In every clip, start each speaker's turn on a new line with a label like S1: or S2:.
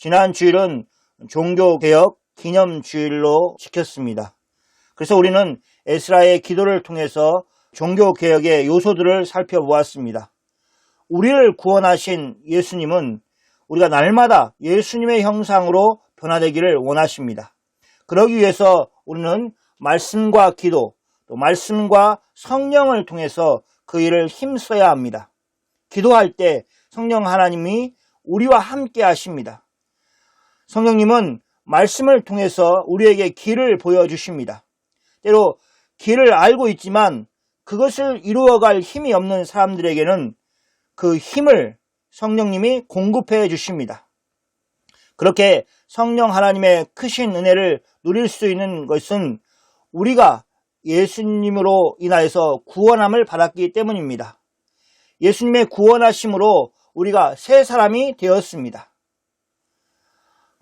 S1: 지난 주일은 종교개혁 기념주일로 지켰습니다. 그래서 우리는 에스라의 기도를 통해서 종교개혁의 요소들을 살펴보았습니다. 우리를 구원하신 예수님은 우리가 날마다 예수님의 형상으로 변화되기를 원하십니다. 그러기 위해서 우리는 말씀과 기도, 또 말씀과 성령을 통해서 그 일을 힘써야 합니다. 기도할 때 성령 하나님이 우리와 함께 하십니다. 성령님은 말씀을 통해서 우리에게 길을 보여주십니다. 때로 길을 알고 있지만 그것을 이루어갈 힘이 없는 사람들에게는 그 힘을 성령님이 공급해 주십니다. 그렇게 성령 하나님의 크신 은혜를 누릴 수 있는 것은 우리가 예수님으로 인하여서 구원함을 받았기 때문입니다. 예수님의 구원하심으로 우리가 새 사람이 되었습니다.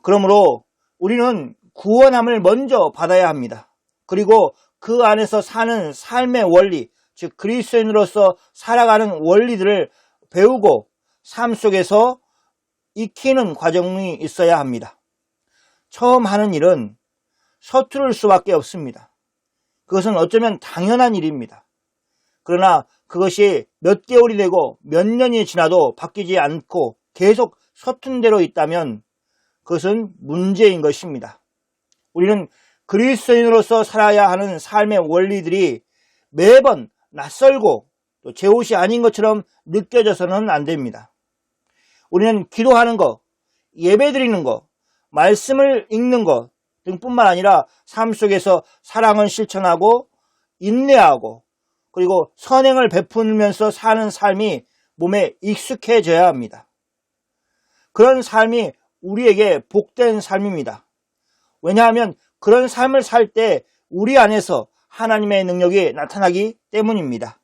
S1: 그러므로 우리는 구원함을 먼저 받아야 합니다. 그리고 그 안에서 사는 삶의 원리, 즉 그리스도인으로서 살아가는 원리들을 배우고 삶 속에서 익히는 과정이 있어야 합니다. 처음 하는 일은 서투를 수밖에 없습니다. 그것은 어쩌면 당연한 일입니다. 그러나 그것이 몇 개월이 되고 몇 년이 지나도 바뀌지 않고 계속 서툰 대로 있다면 그것은 문제인 것입니다. 우리는 그리스도인으로서 살아야 하는 삶의 원리들이 매번 낯설고 또 제 옷이 아닌 것처럼 느껴져서는 안 됩니다. 우리는 기도하는 것, 예배드리는 것, 말씀을 읽는 것 등뿐만 아니라 삶 속에서 사랑을 실천하고 인내하고 그리고 선행을 베풀면서 사는 삶이 몸에 익숙해져야 합니다. 그런 삶이 우리에게 복된 삶입니다. 왜냐하면 그런 삶을 살 때 우리 안에서 하나님의 능력이 나타나기 때문입니다.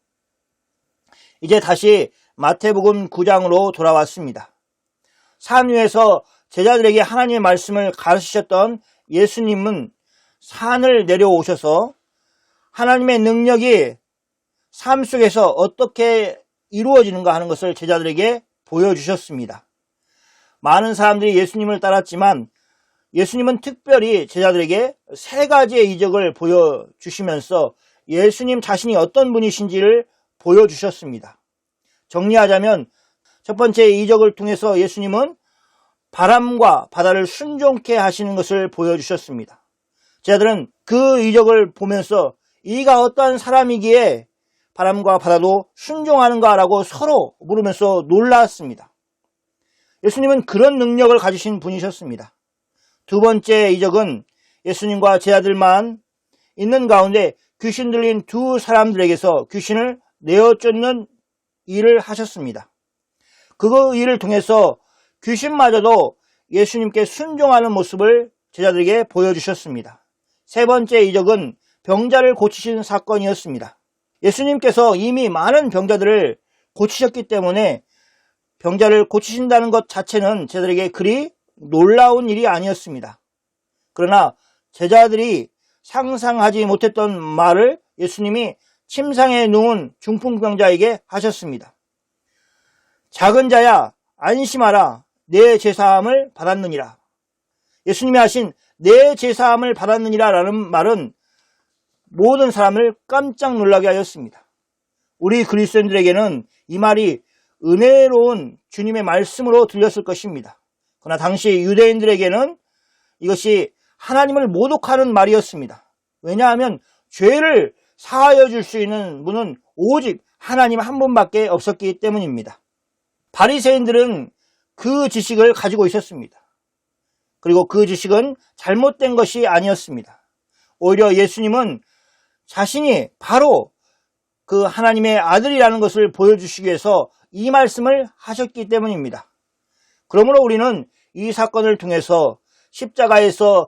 S1: 이제 다시 마태복음 9장으로 돌아왔습니다. 산 위에서 제자들에게 하나님의 말씀을 가르치셨던 예수님은 산을 내려오셔서 하나님의 능력이 삶 속에서 어떻게 이루어지는가 하는 것을 제자들에게 보여주셨습니다. 많은 사람들이 예수님을 따랐지만 예수님은 특별히 제자들에게 세 가지의 이적을 보여주시면서 예수님 자신이 어떤 분이신지를 보여주셨습니다. 정리하자면 첫 번째 이적을 통해서 예수님은 바람과 바다를 순종케 하시는 것을 보여주셨습니다. 제자들은 그 이적을 보면서 이가 어떠한 사람이기에 바람과 바다도 순종하는가라고 서로 물으면서 놀랐습니다. 예수님은 그런 능력을 가지신 분이셨습니다. 두 번째 이적은 예수님과 제자들만 있는 가운데 귀신 들린 두 사람들에게서 귀신을 내어쫓는 일을 하셨습니다. 그 일을 통해서 귀신마저도 예수님께 순종하는 모습을 제자들에게 보여주셨습니다. 세 번째 이적은 병자를 고치신 사건이었습니다. 예수님께서 이미 많은 병자들을 고치셨기 때문에 병자를 고치신다는 것 자체는 제자들에게 그리 놀라운 일이 아니었습니다. 그러나 제자들이 상상하지 못했던 말을 예수님이 침상에 누운 중풍병자에게 하셨습니다. 작은 자야 안심하라 내 제사함을 받았느니라. 예수님이 하신 내 제사함을 받았느니라 라는 말은 모든 사람을 깜짝 놀라게 하였습니다. 우리 그리스도인들에게는 이 말이 은혜로운 주님의 말씀으로 들렸을 것입니다. 그러나 당시 유대인들에게는 이것이 하나님을 모독하는 말이었습니다. 왜냐하면 죄를 사하여 줄 수 있는 분은 오직 하나님 한 분밖에 없었기 때문입니다. 바리새인들은 그 지식을 가지고 있었습니다. 그리고 그 지식은 잘못된 것이 아니었습니다. 오히려 예수님은 자신이 바로 그 하나님의 아들이라는 것을 보여주시기 위해서 이 말씀을 하셨기 때문입니다. 그러므로 우리는 이 사건을 통해서 십자가에서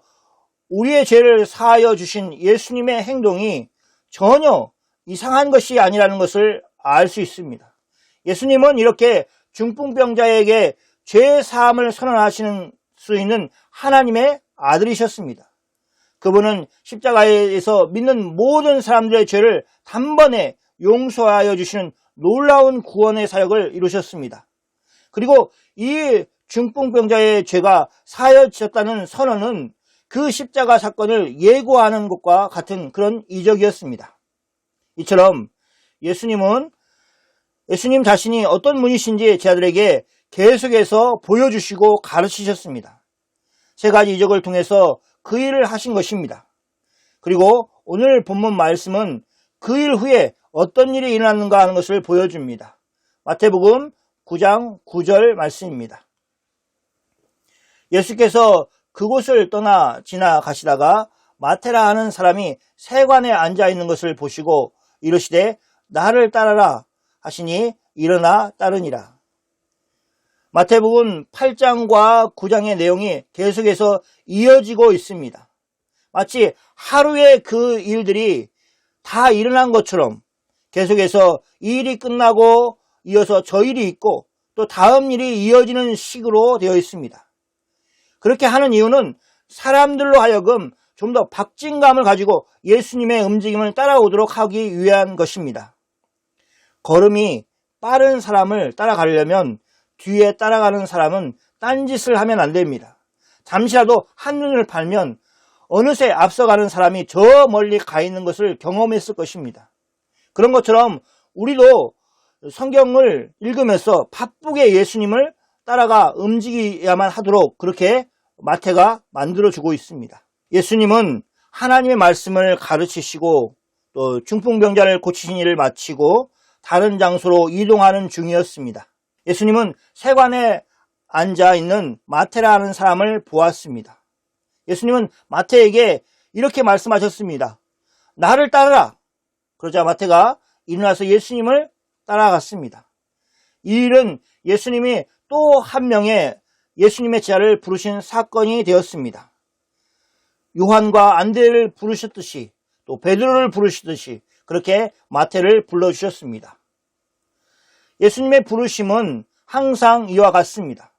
S1: 우리의 죄를 사하여 주신 예수님의 행동이 전혀 이상한 것이 아니라는 것을 알 수 있습니다. 예수님은 이렇게 중풍병자에게 죄 사함을 선언하시는 수 있는 하나님의 아들이셨습니다. 그분은 십자가에서 믿는 모든 사람들의 죄를 단번에 용서하여 주시는 놀라운 구원의 사역을 이루셨습니다. 그리고 이 중풍병자의 죄가 사여졌다는 선언은 그 십자가 사건을 예고하는 것과 같은 그런 이적이었습니다. 이처럼 예수님 자신이 어떤 분이신지 제자들에게 계속해서 보여주시고 가르치셨습니다. 세 가지 이적을 통해서 그 일을 하신 것입니다. 그리고 오늘 본문 말씀은 그 일 후에 어떤 일이 일어났는가 하는 것을 보여줍니다. 마태복음 9장 9절 말씀입니다. 예수께서 그곳을 떠나 지나가시다가 마태라 하는 사람이 세관에 앉아 있는 것을 보시고 이르시되 나를 따르라 하시니 일어나 따르니라. 마태복음 8장과 9장의 내용이 계속해서 이어지고 있습니다. 마치 하루에 그 일들이 다 일어난 것처럼 계속해서 이 일이 끝나고 이어서 저 일이 있고 또 다음 일이 이어지는 식으로 되어 있습니다. 그렇게 하는 이유는 사람들로 하여금 좀 더 박진감을 가지고 예수님의 움직임을 따라오도록 하기 위한 것입니다. 걸음이 빠른 사람을 따라가려면 뒤에 따라가는 사람은 딴짓을 하면 안 됩니다. 잠시라도 한눈을 팔면 어느새 앞서가는 사람이 저 멀리 가 있는 것을 경험했을 것입니다. 그런 것처럼 우리도 성경을 읽으면서 바쁘게 예수님을 따라가 움직여야만 하도록 그렇게 마태가 만들어주고 있습니다. 예수님은 하나님의 말씀을 가르치시고 또 중풍병자를 고치신 일을 마치고 다른 장소로 이동하는 중이었습니다. 예수님은 세관에 앉아있는 마태라 하는 사람을 보았습니다. 예수님은 마태에게 이렇게 말씀하셨습니다. 나를 따르라. 그러자 마태가 일어나서 예수님을 따라갔습니다. 이 일은 예수님이 또 한 명의 예수님의 제자를 부르신 사건이 되었습니다. 요한과 안드레를 부르셨듯이 또 베드로를 부르시듯이 그렇게 마태를 불러주셨습니다. 예수님의 부르심은 항상 이와 같습니다.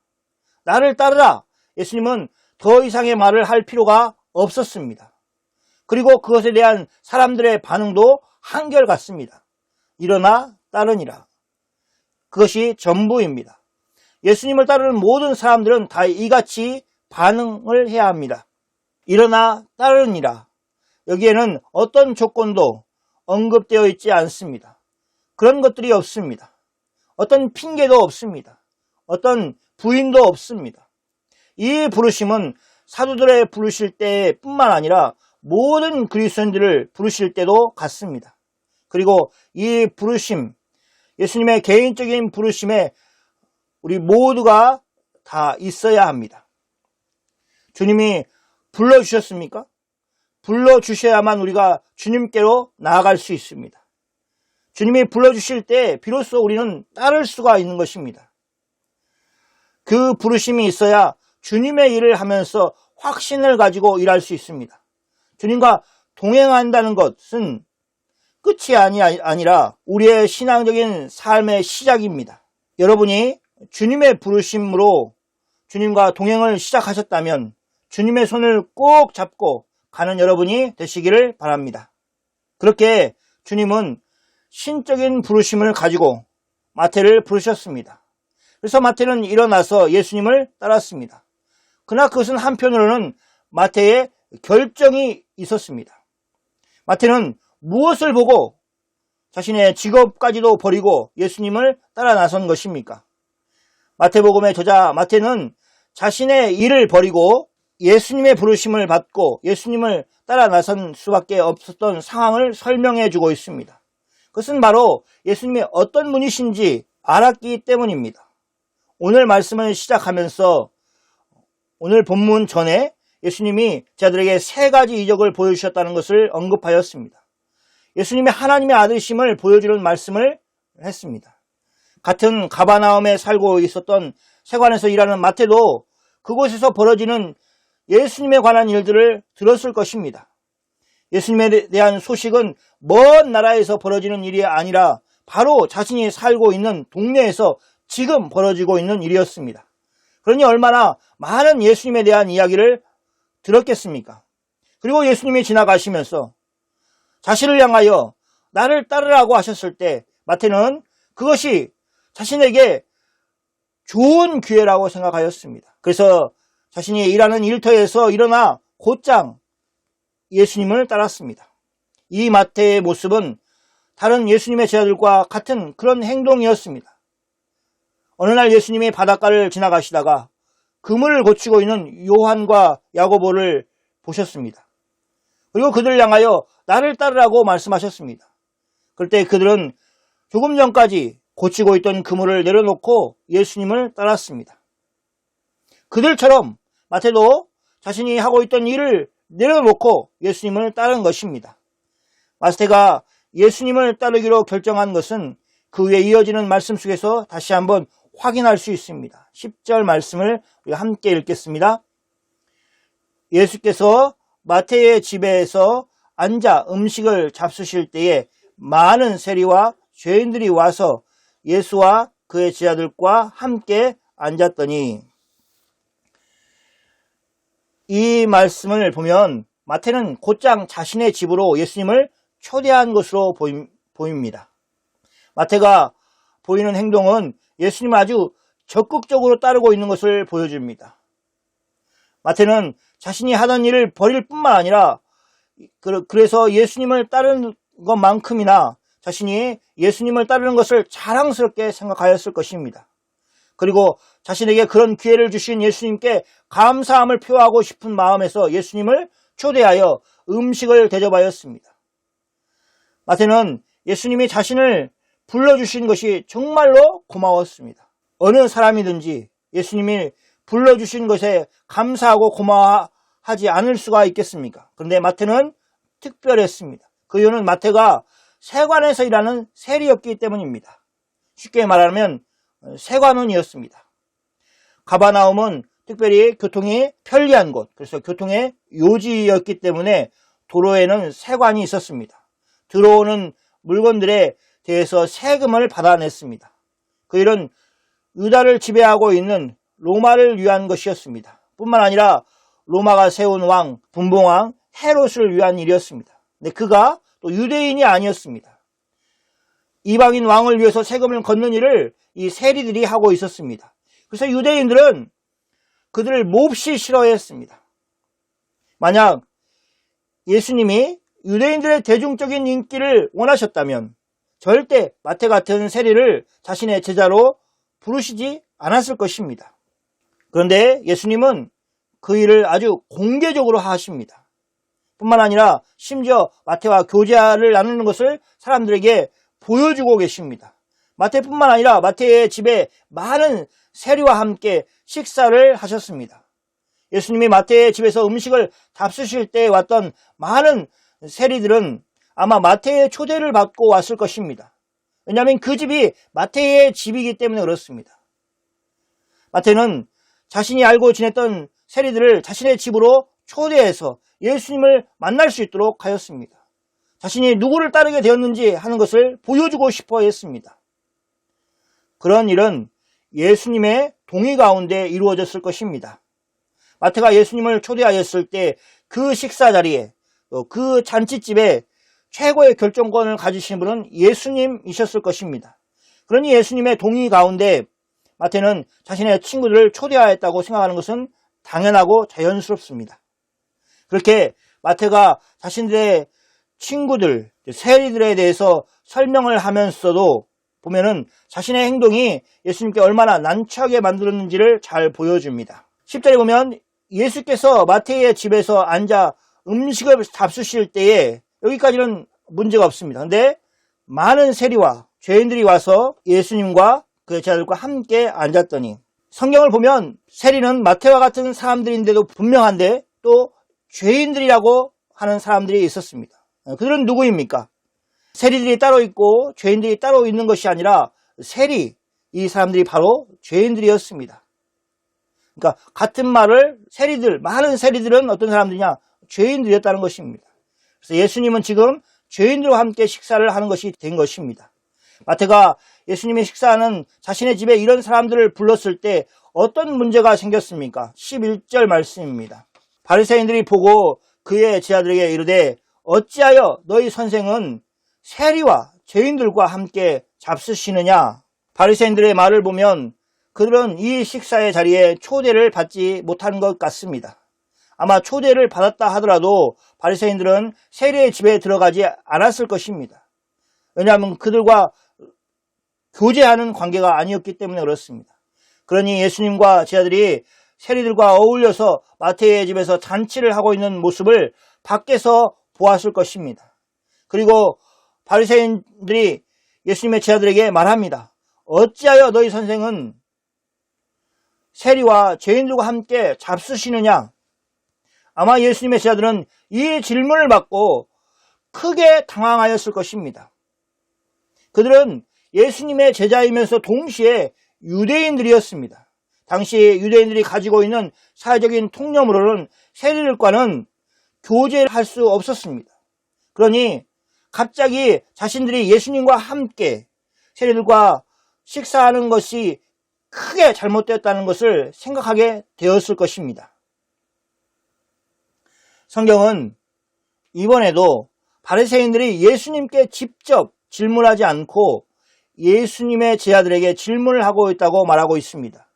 S1: 나를 따르라. 예수님은 더 이상의 말을 할 필요가 없었습니다. 그리고 그것에 대한 사람들의 반응도 한결같습니다. 일어나 따르니라. 그것이 전부입니다. 예수님을 따르는 모든 사람들은 다 이같이 반응을 해야 합니다. 일어나 따르니라. 여기에는 어떤 조건도 언급되어 있지 않습니다. 그런 것들이 없습니다. 어떤 핑계도 없습니다. 어떤 부인도 없습니다. 이 부르심은 사도들의 부르실 때뿐만 아니라 모든 그리스도인들을 부르실 때도 같습니다. 그리고 이 부르심, 예수님의 개인적인 부르심에 우리 모두가 다 있어야 합니다. 주님이 불러주셨습니까? 불러주셔야만 우리가 주님께로 나아갈 수 있습니다. 주님이 불러주실 때 비로소 우리는 따를 수가 있는 것입니다. 그 부르심이 있어야 주님의 일을 하면서 확신을 가지고 일할 수 있습니다. 주님과 동행한다는 것은 끝이 아니라 우리의 신앙적인 삶의 시작입니다. 여러분이 주님의 부르심으로 주님과 동행을 시작하셨다면 주님의 손을 꼭 잡고 가는 여러분이 되시기를 바랍니다. 그렇게 주님은 신적인 부르심을 가지고 마태를 부르셨습니다. 그래서 마태는 일어나서 예수님을 따랐습니다. 그러나 그것은 한편으로는 마태의 결정이 있었습니다. 마태는 무엇을 보고 자신의 직업까지도 버리고 예수님을 따라 나선 것입니까? 마태복음의 저자 마태는 자신의 일을 버리고 예수님의 부르심을 받고 예수님을 따라 나선 수밖에 없었던 상황을 설명해 주고 있습니다. 그것은 바로 예수님이 어떤 분이신지 알았기 때문입니다. 오늘 말씀을 시작하면서 오늘 본문 전에 예수님이 제자들에게 세 가지 이적을 보여주셨다는 것을 언급하였습니다. 예수님이 하나님의 아들심을 보여주는 말씀을 했습니다. 같은 가버나움에 살고 있었던 세관에서 일하는 마태도 그곳에서 벌어지는 예수님에 관한 일들을 들었을 것입니다. 예수님에 대한 소식은 먼 나라에서 벌어지는 일이 아니라 바로 자신이 살고 있는 동네에서 지금 벌어지고 있는 일이었습니다. 그러니 얼마나 많은 예수님에 대한 이야기를 들었겠습니까? 그리고 예수님이 지나가시면서 자신을 향하여 나를 따르라고 하셨을 때 마태는 그것이 자신에게 좋은 기회라고 생각하였습니다. 그래서 자신이 일하는 일터에서 일어나 곧장 예수님을 따랐습니다. 이 마태의 모습은 다른 예수님의 제자들과 같은 그런 행동이었습니다. 어느 날 예수님이 바닷가를 지나가시다가 그물을 고치고 있는 요한과 야고보를 보셨습니다. 그리고 그들을 향하여 나를 따르라고 말씀하셨습니다. 그때 그들은 조금 전까지 고치고 있던 그물을 내려놓고 예수님을 따랐습니다. 그들처럼 마태도 자신이 하고 있던 일을 내려놓고 예수님을 따른 것입니다. 마태가 예수님을 따르기로 결정한 것은 그 위에 이어지는 말씀 속에서 다시 한번 확인할 수 있습니다. 10절 말씀을 우리가 함께 읽겠습니다. 예수께서 마태의 집에서 앉아 음식을 잡수실 때에 많은 세리와 죄인들이 와서 예수와 그의 제자들과 함께 앉았더니, 이 말씀을 보면 마태는 곧장 자신의 집으로 예수님을 초대한 것으로 보입니다. 마태가 보이는 행동은 예수님을 아주 적극적으로 따르고 있는 것을 보여줍니다. 마태는 자신이 하던 일을 버릴 뿐만 아니라 그래서 예수님을 따르는 것만큼이나 자신이 예수님을 따르는 것을 자랑스럽게 생각하였을 것입니다. 그리고 자신에게 그런 기회를 주신 예수님께 감사함을 표하고 싶은 마음에서 예수님을 초대하여 음식을 대접하였습니다. 마태는 예수님이 자신을 불러주신 것이 정말로 고마웠습니다. 어느 사람이든지 예수님이 불러주신 것에 감사하고 고마워하지 않을 수가 있겠습니까? 그런데 마태는 특별했습니다. 그 이유는 마태가 세관에서 일하는 세리였기 때문입니다. 쉽게 말하면 세관원이었습니다. 가버나움은 특별히 교통이 편리한 곳, 그래서 교통의 요지였기 때문에 도로에는 세관이 있었습니다. 들어오는 물건들에 대해서 세금을 받아냈습니다. 그 일은 유다를 지배하고 있는 로마를 위한 것이었습니다. 뿐만 아니라 로마가 세운 왕, 분봉왕 헤롯을 위한 일이었습니다. 근데 그가 또 유대인이 아니었습니다. 이방인 왕을 위해서 세금을 걷는 일을 이 세리들이 하고 있었습니다. 그래서 유대인들은 그들을 몹시 싫어했습니다. 만약 예수님이 유대인들의 대중적인 인기를 원하셨다면 절대 마태 같은 세리를 자신의 제자로 부르시지 않았을 것입니다. 그런데 예수님은 그 일을 아주 공개적으로 하십니다. 뿐만 아니라 심지어 마태와 교제를 나누는 것을 사람들에게 보여주고 계십니다. 마태뿐만 아니라 마태의 집에 많은 세리와 함께 식사를 하셨습니다. 예수님이 마태의 집에서 음식을 잡수실 때 왔던 많은 세리들은 아마 마태의 초대를 받고 왔을 것입니다. 왜냐하면 그 집이 마태의 집이기 때문에 그렇습니다. 마태는 자신이 알고 지냈던 세리들을 자신의 집으로 초대해서 예수님을 만날 수 있도록 하였습니다. 자신이 누구를 따르게 되었는지 하는 것을 보여주고 싶어 했습니다. 그런 일은 예수님의 동의 가운데 이루어졌을 것입니다. 마태가 예수님을 초대하였을 때 그 식사 자리에, 그 잔치집에 최고의 결정권을 가지신 분은 예수님이셨을 것입니다. 그러니 예수님의 동의 가운데 마태는 자신의 친구들을 초대하였다고 생각하는 것은 당연하고 자연스럽습니다. 그렇게 마태가 자신들의 친구들, 세리들에 대해서 설명을 하면서도 보면은 자신의 행동이 예수님께 얼마나 난처하게 만들었는지를 잘 보여줍니다. 10절에 보면 예수께서 마태의 집에서 앉아 음식을 잡수실 때에 여기까지는 문제가 없습니다. 그런데 많은 세리와 죄인들이 와서 예수님과 그의 제자들과 함께 앉았더니, 성경을 보면 세리는 마태와 같은 사람들인데도 분명한데 또 죄인들이라고 하는 사람들이 있었습니다. 그들은 누구입니까? 세리들이 따로 있고 죄인들이 따로 있는 것이 아니라 이 사람들이 바로 죄인들이었습니다. 그러니까 같은 말을 많은 세리들은 어떤 사람들이냐? 죄인들이었다는 것입니다. 그래서 예수님은 지금 죄인들과 함께 식사를 하는 것이 된 것입니다. 마태가 예수님의 식사하는 자신의 집에 이런 사람들을 불렀을 때 어떤 문제가 생겼습니까? 11절 말씀입니다. 바리새인들이 보고 그의 제자들에게 이르되 어찌하여 너희 선생은 세리와 죄인들과 함께 잡수시느냐? 바리새인들의 말을 보면 그들은 이 식사의 자리에 초대를 받지 못한 것 같습니다. 아마 초대를 받았다 하더라도 바리새인들은 세리의 집에 들어가지 않았을 것입니다. 왜냐하면 그들과 교제하는 관계가 아니었기 때문에 그렇습니다. 그러니 예수님과 제자들이 세리들과 어울려서 마태의 집에서 잔치를 하고 있는 모습을 밖에서 보았을 것입니다. 그리고 바리새인들이 예수님의 제자들에게 말합니다. 어찌하여 너희 선생은 세리와 죄인들과 함께 잡수시느냐? 아마 예수님의 제자들은 이 질문을 받고 크게 당황하였을 것입니다. 그들은 예수님의 제자이면서 동시에 유대인들이었습니다. 당시 유대인들이 가지고 있는 사회적인 통념으로는 세리들과는 교제를 할 수 없었습니다. 그러니 갑자기 자신들이 예수님과 함께 세리들과 식사하는 것이 크게 잘못되었다는 것을 생각하게 되었을 것입니다. 성경은 이번에도 바리새인들이 예수님께 직접 질문하지 않고 예수님의 제자들에게 질문을 하고 있다고 말하고 있습니다.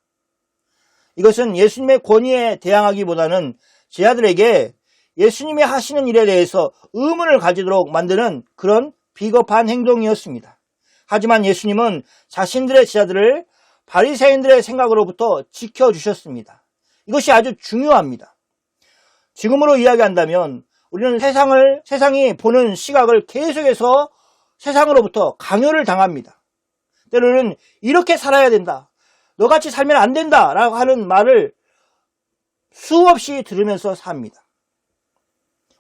S1: 이것은 예수님의 권위에 대항하기보다는 제자들에게 예수님이 하시는 일에 대해서 의문을 가지도록 만드는 그런 비겁한 행동이었습니다. 하지만 예수님은 자신들의 제자들을 바리새인들의 생각으로부터 지켜주셨습니다. 이것이 아주 중요합니다. 지금으로 이야기한다면 우리는 세상이 보는 시각을 계속해서 세상으로부터 강요를 당합니다. 때로는 이렇게 살아야 된다. 너같이 살면 안 된다. 라고 하는 말을 수없이 들으면서 삽니다.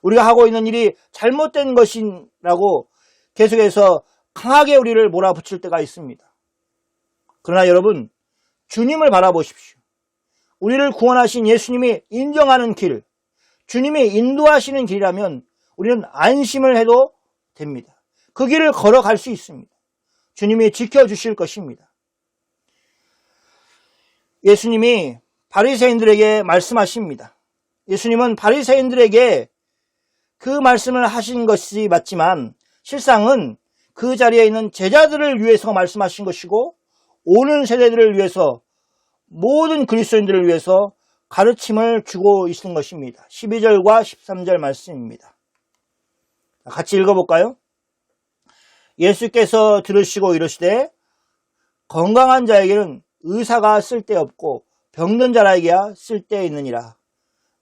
S1: 우리가 하고 있는 일이 잘못된 것이라고 계속해서 강하게 우리를 몰아붙일 때가 있습니다. 그러나 여러분, 주님을 바라보십시오. 우리를 구원하신 예수님이 인정하는 길, 주님이 인도하시는 길이라면 우리는 안심을 해도 됩니다. 그 길을 걸어갈 수 있습니다. 주님이 지켜주실 것입니다. 예수님이 바리새인들에게 말씀하십니다. 예수님은 바리새인들에게 그 말씀을 하신 것이 맞지만 실상은 그 자리에 있는 제자들을 위해서 말씀하신 것이고 오는 세대들을 위해서 모든 그리스도인들을 위해서 가르침을 주고 있는 것입니다. 12절과 13절 말씀입니다. 같이 읽어볼까요? 예수께서 들으시고 이르시되 건강한 자에게는 의사가 쓸데없고 병든 자라에게야 쓸데있느니라.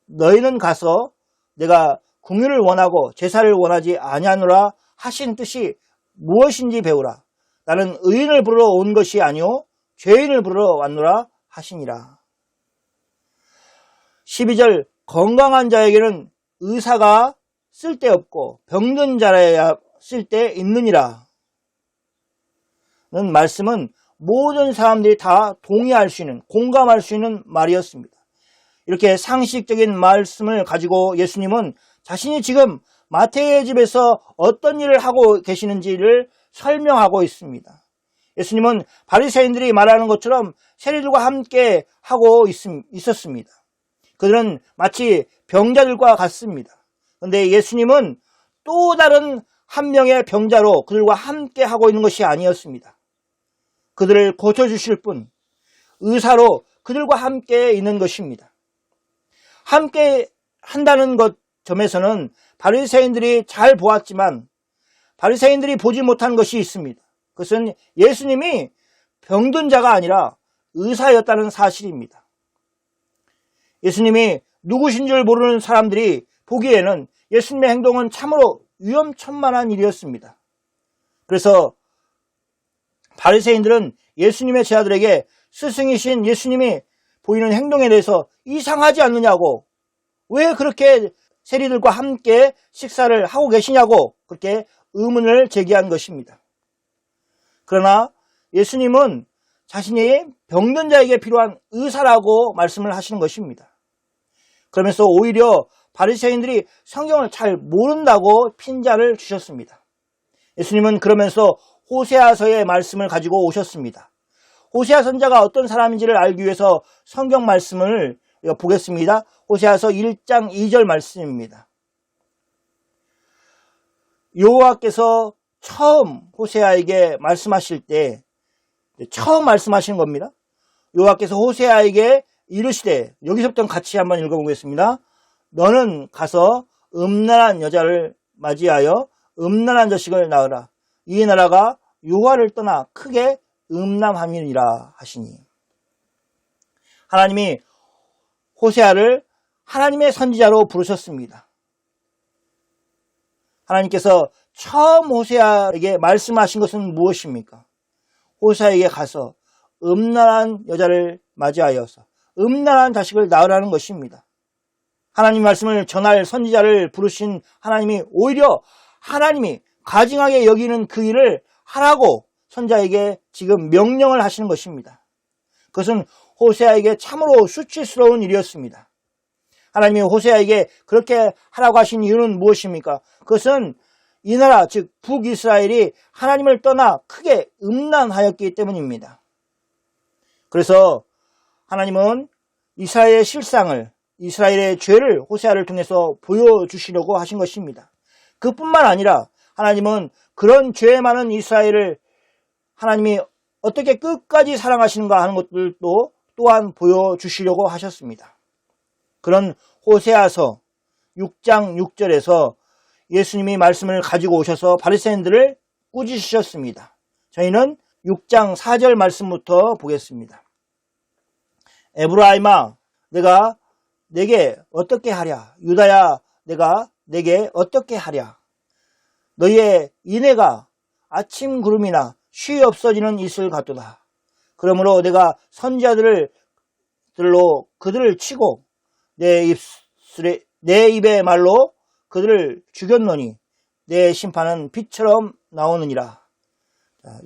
S1: 너희는 가서 내가 궁유를 원하고 제사를 원하지 아니하노라 하신 뜻이 무엇인지 배우라. 나는 의인을 부르러 온 것이 아니오 죄인을 부르러 왔노라 하시니라. 12절 건강한 자에게는 의사가 쓸데없고 병든 자라에야 쓸데있느니라 는 말씀은 모든 사람들이 다 동의할 수 있는, 공감할 수 있는 말이었습니다. 이렇게 상식적인 말씀을 가지고 예수님은 자신이 지금 마태의 집에서 어떤 일을 하고 계시는지를 설명하고 있습니다. 예수님은 바리새인들이 말하는 것처럼 세리들과 함께 하고 있었습니다. 그들은 마치 병자들과 같습니다. 그런데 예수님은 또 다른 한 명의 병자로 그들과 함께 하고 있는 것이 아니었습니다. 그들을 고쳐주실 분, 의사로 그들과 함께 있는 것입니다. 함께 한다는 것 점에서는 바리새인들이 잘 보았지만 바리새인들이 보지 못한 것이 있습니다. 그것은 예수님이 병든 자가 아니라 의사였다는 사실입니다. 예수님이 누구신 줄 모르는 사람들이 보기에는 예수님의 행동은 참으로 위험천만한 일이었습니다. 그래서 바리새인들은 예수님의 제자들에게 스승이신 예수님이 보이는 행동에 대해서 이상하지 않느냐고, 왜 그렇게 세리들과 함께 식사를 하고 계시냐고 그렇게 의문을 제기한 것입니다. 그러나 예수님은 자신이 병든 자에게 필요한 의사라고 말씀을 하시는 것입니다. 그러면서 오히려 바리새인들이 성경을 잘 모른다고 핀자를 주셨습니다. 예수님은 그러면서 호세아서의 말씀을 가지고 오셨습니다. 호세아 선자가 어떤 사람인지를 알기 위해서 성경 말씀을 보겠습니다. 호세아서 1장 2절 말씀입니다. 여호와께서 처음 호세아에게 말씀하실 때 처음 말씀하신 겁니다. 여호와께서 호세아에게 이르시되, 여기서부터 같이 한번 읽어보겠습니다. 너는 가서 음란한 여자를 맞이하여 음란한 자식을 낳으라. 이 나라가 여호와를 떠나 크게 음란함이니라 하시니. 하나님이 호세아를 하나님의 선지자로 부르셨습니다. 하나님께서 처음 호세아에게 말씀하신 것은 무엇입니까? 호세아에게 가서 음란한 여자를 맞이하여서 음란한 자식을 낳으라는 것입니다. 하나님 말씀을 전할 선지자를 부르신 하나님이 오히려 하나님이 가증하게 여기는 그 일을 하라고 선지자에게 지금 명령을 하시는 것입니다. 그것은 호세아에게 참으로 수치스러운 일이었습니다. 하나님이 호세아에게 그렇게 하라고 하신 이유는 무엇입니까? 그것은 이 나라, 즉 북이스라엘이 하나님을 떠나 크게 음란하였기 때문입니다. 그래서 하나님은 이스라엘의 실상을, 이스라엘의 죄를 호세아를 통해서 보여주시려고 하신 것입니다. 그뿐만 아니라 하나님은 그런 죄 많은 이스라엘을 하나님이 어떻게 끝까지 사랑하시는가 하는 것들도 또한 보여주시려고 하셨습니다. 그런 호세아서 6장 6절에서 예수님이 말씀을 가지고 오셔서 바리새인들을 꾸짖으셨습니다. 저희는 6장 4절 말씀부터 보겠습니다. 에브라임아, 내가 내게 어떻게 하랴? 유다야, 내가 내게 어떻게 하랴? 너희의 인애가 아침 구름이나 쉬 없어지는 이슬 같도다. 그러므로 내가 선지자들로 그들을 치고 내 입의 말로 그들을 죽였노니 내 심판은 빛처럼 나오느니라.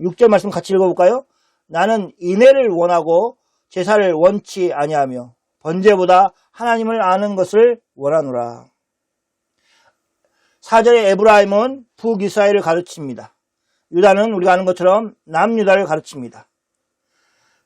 S1: 6절 말씀 같이 읽어볼까요? 나는 인애를 원하고 제사를 원치 아니하며 번제보다 하나님을 아는 것을 원하노라. 4절의 에브라임은 북이스라엘을 가르칩니다. 유다는 우리가 아는 것처럼 남유다를 가르칩니다.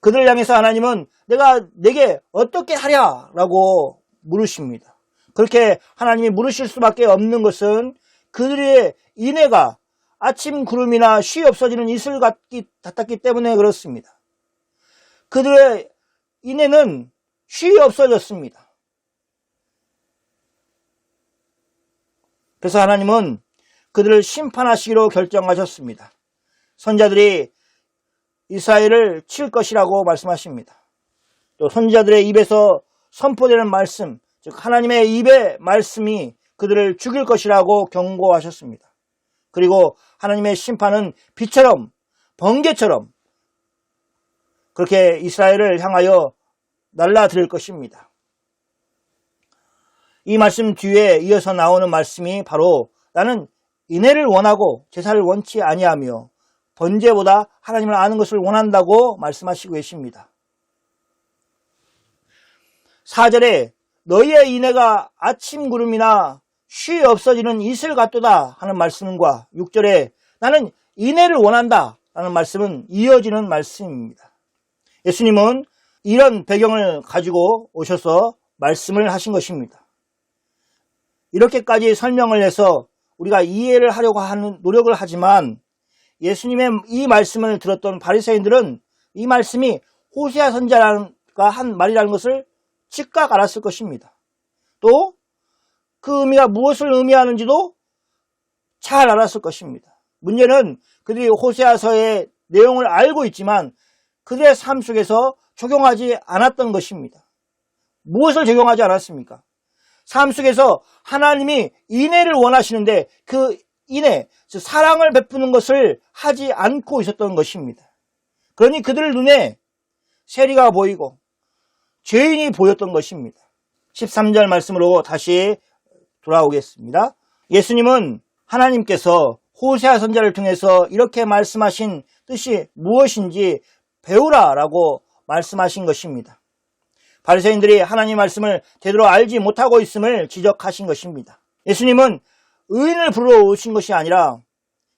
S1: 그들을 향해서 하나님은 내가 내게 어떻게 하랴? 라고 물으십니다. 그렇게 하나님이 물으실 수밖에 없는 것은 그들의 인애가 아침 구름이나 쉬 없어지는 이슬 같았기 때문에 그렇습니다. 그들의 인애는 쉬 없어졌습니다. 그래서 하나님은 그들을 심판하시기로 결정하셨습니다. 선지자들이 이스라엘을 칠 것이라고 말씀하십니다. 또 선지자들의 입에서 선포되는 말씀, 즉 하나님의 입의 말씀이 그들을 죽일 것이라고 경고하셨습니다. 그리고 하나님의 심판은 비처럼 번개처럼 그렇게 이스라엘을 향하여 날라들을 것입니다. 이 말씀 뒤에 이어서 나오는 말씀이 바로 나는 인애를 원하고 제사를 원치 아니하며 번제보다 하나님을 아는 것을 원한다고 말씀하시고 계십니다. 4절에 너희의 인애가 아침 구름이나 쉬 없어지는 이슬 같도다 하는 말씀과 6절에 나는 인애를 원한다 라는 말씀은 이어지는 말씀입니다. 예수님은 이런 배경을 가지고 오셔서 말씀을 하신 것입니다. 이렇게까지 설명을 해서 우리가 이해를 하려고 하는 노력을 하지만 예수님의 이 말씀을 들었던 바리새인들은 이 말씀이 호세아 선지자가 한 말이라는 것을 즉각 알았을 것입니다. 또 그 의미가 무엇을 의미하는지도 잘 알았을 것입니다. 문제는 그들이 호세아서의 내용을 알고 있지만 그들의 삶 속에서 적용하지 않았던 것입니다. 무엇을 적용하지 않았습니까? 삶 속에서 하나님이 인애를 원하시는데 그 인애, 즉 사랑을 베푸는 것을 하지 않고 있었던 것입니다. 그러니 그들 눈에 세리가 보이고 죄인이 보였던 것입니다. 13절 말씀으로 다시 돌아오겠습니다. 예수님은 하나님께서 호세아 선지자를 통해서 이렇게 말씀하신 뜻이 무엇인지 배우라라고 말씀하신 것입니다. 바리새인들이 하나님 말씀을 제대로 알지 못하고 있음을 지적하신 것입니다. 예수님은 의인을 부르러 오신 것이 아니라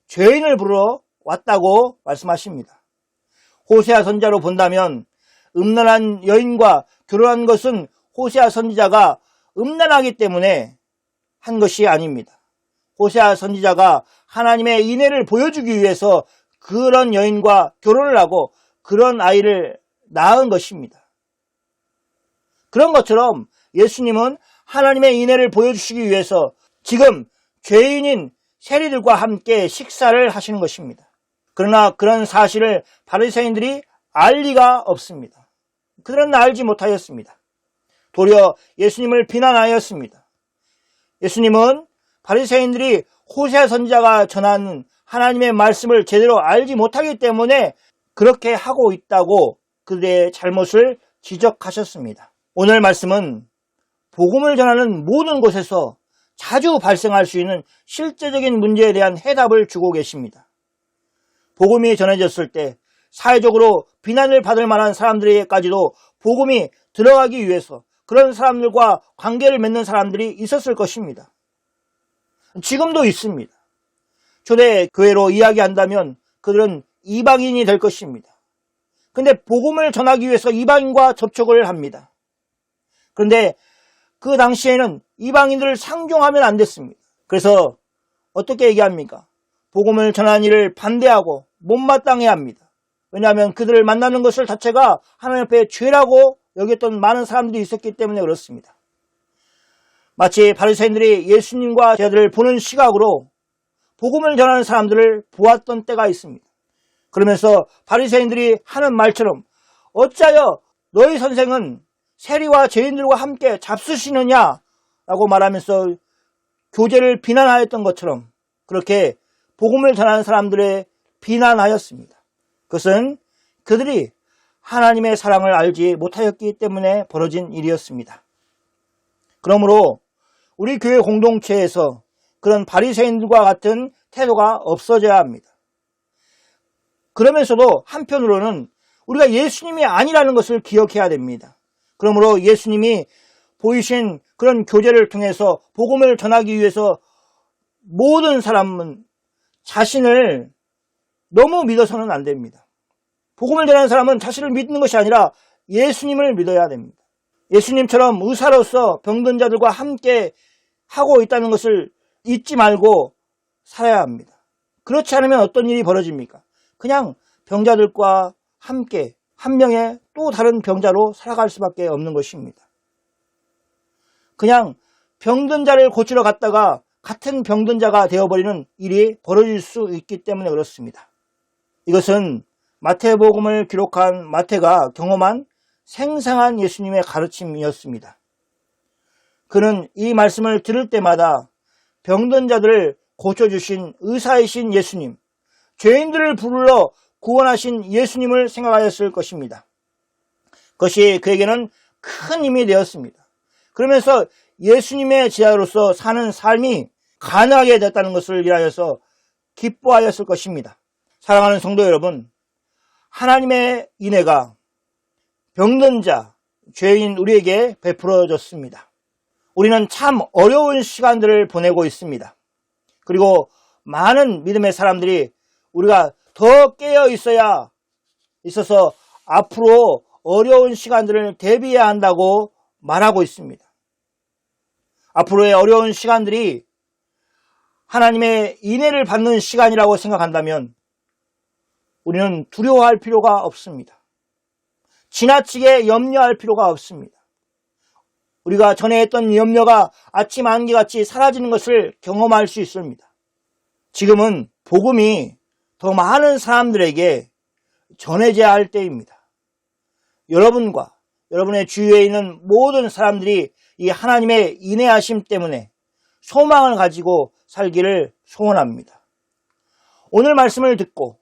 S1: 죄인을 부르러 왔다고 말씀하십니다. 호세아 선지자로 본다면 음란한 여인과 결혼한 것은 호세아 선지자가 음란하기 때문에 한 것이 아닙니다. 호세아 선지자가 하나님의 인애를 보여주기 위해서 그런 여인과 결혼을 하고 그런 아이를 나은 것입니다. 그런 것처럼 예수님은 하나님의 인애를 보여주시기 위해서 지금 죄인인 세리들과 함께 식사를 하시는 것입니다. 그러나 그런 사실을 바리새인들이 알 리가 없습니다. 그들은 알지 못하였습니다. 도리어 예수님을 비난하였습니다. 예수님은 바리새인들이 호세아 선지자가 전하는 하나님의 말씀을 제대로 알지 못하기 때문에 그렇게 하고 있다고 그들의 잘못을 지적하셨습니다. 오늘 말씀은 복음을 전하는 모든 곳에서 자주 발생할 수 있는 실제적인 문제에 대한 해답을 주고 계십니다. 복음이 전해졌을 때 사회적으로 비난을 받을 만한 사람들에게까지도 복음이 들어가기 위해서 그런 사람들과 관계를 맺는 사람들이 있었을 것입니다. 지금도 있습니다. 초대 교회로 이야기한다면 그들은 이방인이 될 것입니다. 그런데 복음을 전하기 위해서 이방인과 접촉을 합니다. 그런데 그 당시에는 이방인들을 상종하면 안 됐습니다. 그래서 어떻게 얘기합니까? 복음을 전하는 일을 반대하고 못마땅해 합니다. 왜냐하면 그들을 만나는 것을 자체가 하나님 앞에 죄라고 여겼던 많은 사람들이 있었기 때문에 그렇습니다. 마치 바리새인들이 예수님과 제자들을 보는 시각으로 복음을 전하는 사람들을 보았던 때가 있습니다. 그러면서 바리새인들이 하는 말처럼 어찌하여 너희 선생은 세리와 죄인들과 함께 잡수시느냐라고 말하면서 교제를 비난하였던 것처럼 그렇게 복음을 전하는 사람들을 비난하였습니다. 그것은 그들이 하나님의 사랑을 알지 못하였기 때문에 벌어진 일이었습니다. 그러므로 우리 교회 공동체에서 그런 바리새인들과 같은 태도가 없어져야 합니다. 그러면서도 한편으로는 우리가 예수님이 아니라는 것을 기억해야 됩니다. 그러므로 예수님이 보이신 그런 교제를 통해서 복음을 전하기 위해서 모든 사람은 자신을 너무 믿어서는 안 됩니다. 복음을 전하는 사람은 자신을 믿는 것이 아니라 예수님을 믿어야 됩니다. 예수님처럼 의사로서 병든 자들과 함께 하고 있다는 것을 잊지 말고 살아야 합니다. 그렇지 않으면 어떤 일이 벌어집니까? 그냥 병자들과 함께 한 명의 또 다른 병자로 살아갈 수밖에 없는 것입니다. 그냥 병든 자를 고치러 갔다가 같은 병든 자가 되어버리는 일이 벌어질 수 있기 때문에 그렇습니다. 이것은 마태복음을 기록한 마태가 경험한 생생한 예수님의 가르침이었습니다. 그는 이 말씀을 들을 때마다 병든 자들을 고쳐주신 의사이신 예수님, 죄인들을 불러 구원하신 예수님을 생각하였을 것입니다. 그것이 그에게는 큰 힘이 되었습니다. 그러면서 예수님의 제자로서 사는 삶이 가능하게 됐다는 것을 위하여서 기뻐하였을 것입니다. 사랑하는 성도 여러분, 하나님의 인애가 병든 자, 죄인 우리에게 베풀어졌습니다. 우리는 참 어려운 시간들을 보내고 있습니다. 그리고 많은 믿음의 사람들이 우리가 더 깨어 있어서 앞으로 어려운 시간들을 대비해야 한다고 말하고 있습니다. 앞으로의 어려운 시간들이 하나님의 인애를 받는 시간이라고 생각한다면 우리는 두려워할 필요가 없습니다. 지나치게 염려할 필요가 없습니다. 우리가 전에 했던 염려가 아침 안개같이 사라지는 것을 경험할 수 있습니다. 지금은 복음이 더 많은 사람들에게 전해져야 할 때입니다. 여러분과 여러분의 주위에 있는 모든 사람들이 이 하나님의 인애하심 때문에 소망을 가지고 살기를 소원합니다. 오늘 말씀을 듣고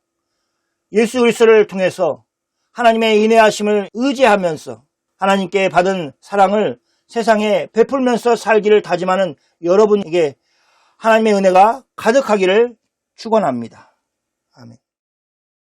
S1: 예수 그리스도를 통해서 하나님의 인애하심을 의지하면서 하나님께 받은 사랑을 세상에 베풀면서 살기를 다짐하는 여러분에게 하나님의 은혜가 가득하기를 축원합니다. 아멘.